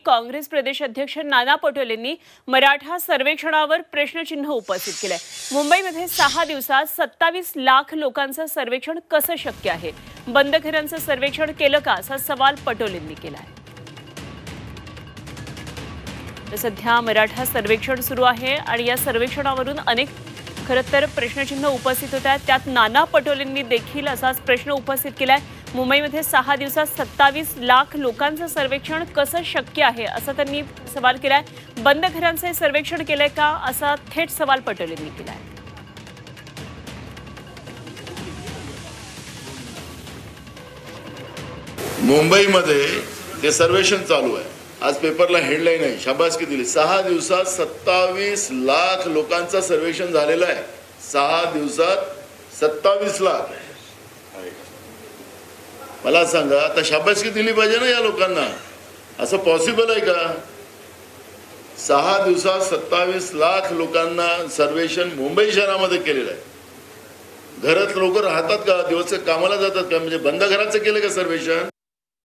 काँग्रेस प्रदेश अध्यक्ष नाना पटोलेंनी मराठा सर्वेक्षणावर प्रश्नचिन्ह उपस्थित केलंय। मुंबईमध्ये 6 दिवसात 27 लाख लोकांचं सर्वेक्षण कसं शक्य आहे? बंद घरांचं सर्वेक्षण केलं का, असा सवाल पटोलेंनी केलाय। सध्या मराठा सर्वेक्षण सुरू आहे आणि या सर्वेक्षणावरून अनेक खरं तर प्रश्नचिन्ह उपस्थित होत आहेत। त्यात नाना पटोलेंनी देखील असाच प्रश्न उपस्थित केलाय। मुंबईमध्ये 6 दिवसात 27 लाख लोकांचं सर्वेक्षण कसं शक्य आहे, असा त्यांनी सवाल केलाय। बंद घरांचे सर्वेक्षण केलंय का, असा थेट सवाल पटोलेंनी केलाय। मुंबईमध्ये हे सर्वेक्षण चालू आहे। आज पेपरला हेडलाईन आहे, शाबासकी दिली। 6 दिवसात 27 लाख लोकांचं सर्वेक्षण झालेलं आहे। 6 दिवसात 27 लाख। मला सांगा, आता शाबासकी दिली पाहिजे ना या लोकांना। असं पॉसिबल आहे का? 6 दिवसात 27 लाख लोकांना सर्वेक्षण मुंबई शहरामध्ये केलेलं आहे। घरात लोक राहतात का? दिवस कामाला जातात का? म्हणजे बंद घराचं केलं का सर्वेक्षण?